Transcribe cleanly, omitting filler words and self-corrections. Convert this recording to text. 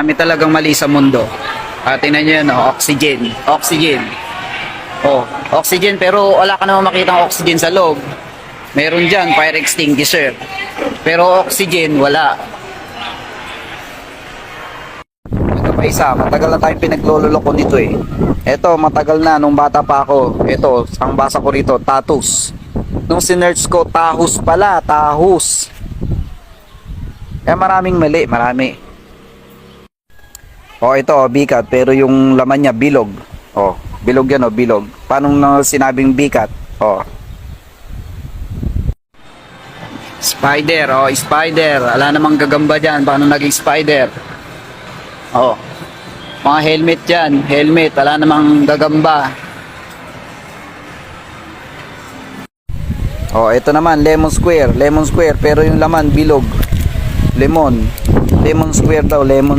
Kami talagang mali sa mundo. Tingnan nyo yun, oh, oxygen. Oxygen. Oh, oxygen, pero wala ka naman makita oxygen sa loob. Meron dyan, fire extinguisher. Pero oxygen, wala. Ito pa isa, matagal na tayong pinagloloko nito eh. Ito, matagal na, nung bata pa ako. Ito, ang basa ko rito, tatus. Nung sinerch ko, tahus pala, tahus. Kaya maraming mali, marami. Oh, ito, bikat, pero yung laman niya, bilog. Oh, bilog yan, oh, bilog. Paano sinabing bikat? Oh. Spider, oh, spider. Ala namang gagamba dyan. Paano naging spider? Oh. Mga helmet dyan. Helmet. Ala namang gagamba. Oh, ito naman, lemon square. Lemon square, pero yung laman, bilog. Lemon. Lemon square daw, lemon